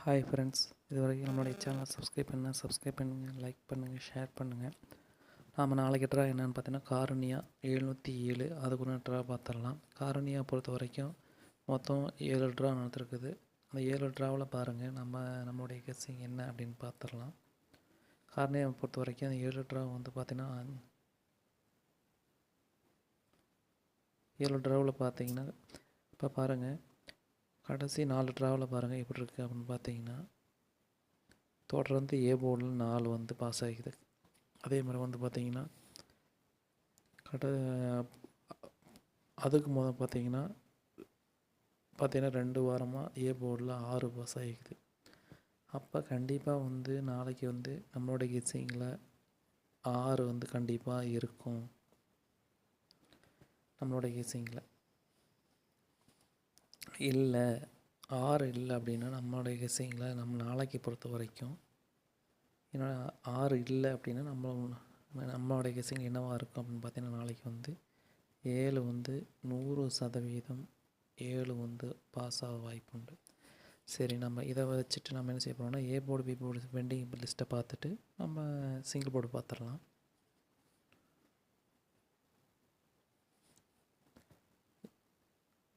Hi friends, இது வரைக்கும் நம்மளுடைய சேனலை சப்ஸ்கிரைப் பண்ணுங்கள், லைக் பண்ணுங்கள், ஷேர் பண்ணுங்கள். நாம் நாளைக்கு ட்ரா என்னென்னு பார்த்தீங்கன்னா காரணியா 707 அதுக்குள்ள ட்ரா பார்த்துடலாம். காரணியா பொறுத்த வரைக்கும் மொத்தம் 7 ட்ரா நடந்திருக்குது. அந்த 7 ட்ராவில் பாருங்கள் நம்மளுடைய கெஸ்ஸிங் என்ன அப்படின்னு பார்த்துடலாம். காரணியாவை பொறுத்த வரைக்கும் அந்த 7 ட்ரா வந்து பார்த்திங்கன்னா 7 ட்ராவில் பார்த்தீங்கன்னா இப்போ பாருங்கள், கடைசி 4 ட்ராவில் பாருங்கள் எப்படி இருக்குது அப்படின்னு பார்த்தீங்கன்னா தொடர்ந்து ஏ போர்டில் 4 வந்து பாஸ் ஆகிக்குது. அதே மாதிரி வந்து பார்த்திங்கன்னா அதுக்கு பார்த்தீங்கன்னா 2 வாரமாக ஏ போர்டில் 6 பாஸ் ஆகிக்குது. அப்போ கண்டிப்பாக வந்து நாளைக்கு வந்து நம்மளோட கெஸ்ஸிங்கில் 6 வந்து கண்டிப்பாக இருக்கும். நம்மளோட கெஸ்ஸிங்கில் இல்லை 6 இல்லை அப்படின்னா நம்மளுடைய கெஸ்ஸிங்கில் நம்ம நாளைக்கு பொறுத்த வரைக்கும் ஏன்னா 6 இல்லை அப்படின்னா நம்மளோடைய கெஸ்ஸிங் என்னவாக இருக்கும் அப்படின்னு பார்த்தீங்கன்னா நாளைக்கு வந்து 7 வந்து 100% 7 வந்து பாஸ் ஆக வாய்ப்பு உண்டு. சரி, நம்ம இதை வச்சுட்டு நம்ம என்ன செய்ய போகிறோம்னா A board B board pending லிஸ்ட்டை பார்த்துட்டு நம்ம சிங்கிள் போர்டு பார்த்துடலாம்.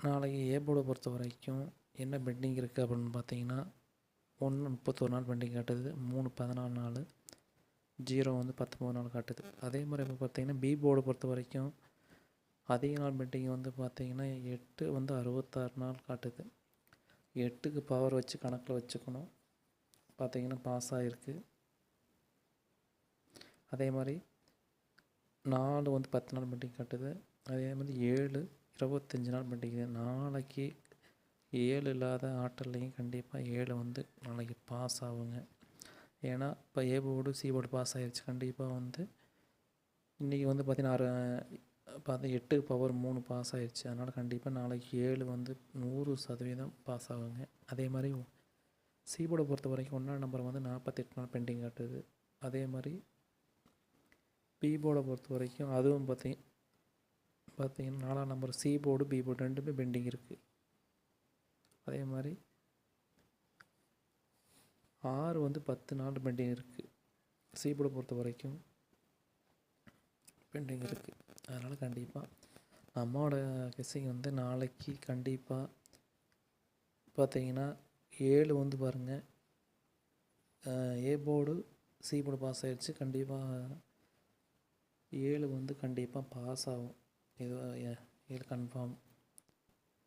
நாளைக்கு ஏ போர்டை பொறுத்த வரைக்கும் என்ன பெண்டிங் இருக்குது அப்படின்னு பார்த்தீங்கன்னா 31 நாள் பெண்டிங் காட்டுது, 14 நாள், 0 வந்து 19 நாள் காட்டுது. அதே மாதிரி இப்போ பார்த்தீங்கன்னா பி போர்டை பொறுத்த வரைக்கும் அதிக நாள் பெண்டிங் வந்து பார்த்திங்கன்னா 8 வந்து 66 நாள் காட்டுது. 8க்கு பவர் வச்சு கணக்கில் வச்சுக்கணும். பார்த்திங்கன்னா பாஸ் ஆகிருக்கு. அதே மாதிரி 4 வந்து 10 நாள் பெண்டிங் காட்டுது. அதே மாதிரி 7 25 நாள் பெண்டிங். நாளைக்கு 7 இல்லாத ஆற்றல்லையும் கண்டிப்பாக 7 வந்து நாளைக்கு பாஸ் ஆகுங்க. ஏன்னா இப்போ A board C board pass ஆகிடுச்சு. கண்டிப்பாக வந்து இன்றைக்கி வந்து பார்த்திங்கன்னா 8 பவர் 3 பாஸ் ஆகிடுச்சு. அதனால் கண்டிப்பாக நாளைக்கு 7 வந்து 100% பாஸ் ஆகுங்க. அதே மாதிரி சி போர்டை பொறுத்த வரைக்கும் 1ஆம் நம்பர் வந்து 48 நாள் பெண்டிங் காட்டுது. அதே மாதிரி பி போர்டை பொறுத்த வரைக்கும் அதுவும் பார்த்தீங்கன்னா 4ஆம் number C board B board ரெண்டுமே பெண்டிங் இருக்குது. அதே மாதிரி 6 வந்து 10 நாள் பெண்டிங் இருக்குது. சி போர்டை பொறுத்த வரைக்கும் பெண்டிங் இருக்குது. அதனால் கண்டிப்பாக நம்மளோட கெஸ்ஸிங் வந்து நாளைக்கு கண்டிப்பாக பார்த்தீங்கன்னா 7 வந்து பாருங்கள் A board C board pass ஆகிடுச்சு. கண்டிப்பாக 7 வந்து கண்டிப்பாக பாஸ் ஆகும். இது 7 கன்ஃபார்ம்.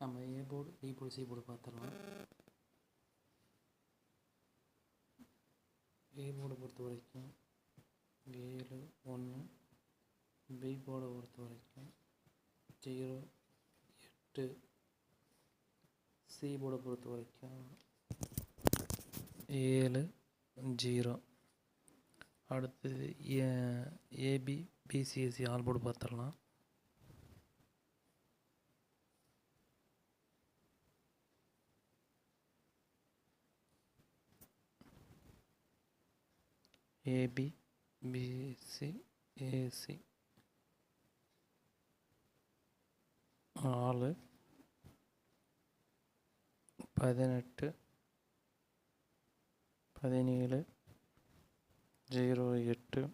நம்ம A board B board C board பார்த்துடலாம். ஏ போர்டை பொறுத்த வரைக்கும் 7 1, பி போர்டை பொறுத்த வரைக்கும் 0 8, சி போர்டை பொறுத்த வரைக்கும் 7 0. அடுத்தது ஏபி பிசிஎஸ்சி ஆல் போர்டு பார்த்துடலாம். ஏபி பிசி ஏசி 4 18 17 08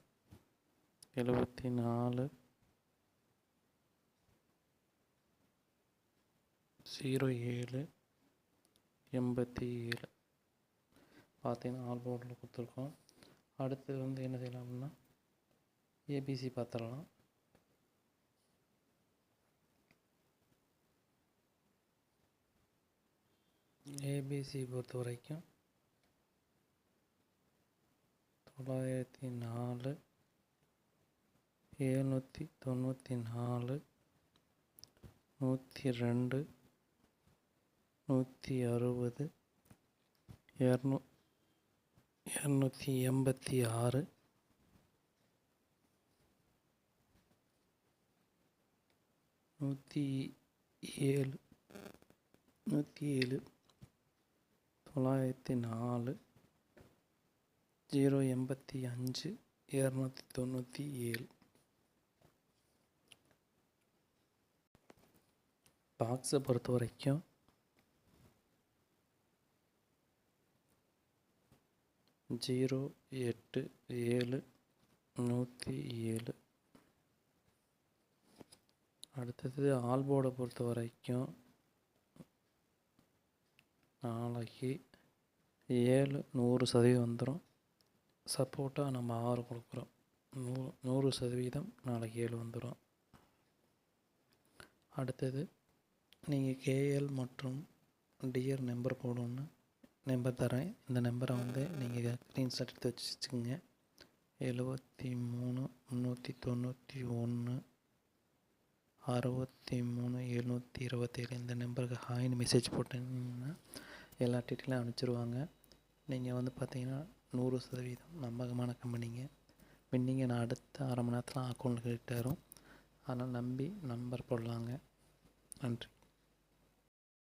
74 07 87 பார்த்தீங்கன்னா ஆல் போர்டில் கொடுத்துருக்கோம். அடுத்து வந்து என்ன செய்யலாம் அப்படின்னா ஏபிசி பார்த்துடலாம். ஏபிசி பொறுத்த வரைக்கும் 904 794 102 160 286 107 904 085 297. பாக்ஸை பொறுத்த வரைக்கும் 087 107. அடுத்தது ஆல்போர்டை பொறுத்த வரைக்கும் நாளைக்கு 100% வந்துடும். சப்போர்ட்டாக நம்ம 6 கொடுக்குறோம். 100% நாளைக்கு 7 வந்துடும். அடுத்தது நீங்கள் கேஎல் மற்றும் டிஆர் நம்பர் போடணுன்னு நம்பர் தரேன். இந்த நம்பரை நீங்கள் ஸ்க்ரீன்ஷாட் எடுத்து வச்சுக்கோங்க. 73 391 63 727 இந்த நம்பருக்கு ஹாய்னு மெசேஜ் போட்டிங்கன்னா எல்லா டீட்டெயிலும் அனுப்பிச்சிருவாங்க. நீங்கள் பார்த்தீங்கன்னா 100% நம்பகமான கம்பெனிங்க. வின்னிங்க நான் அடுத்த அரை மணி நேரத்தில் அக்கௌண்ட் கிரெடிட் ஆகும். அதனால் நம்பி நம்பர் போடலாங்க. நன்றி.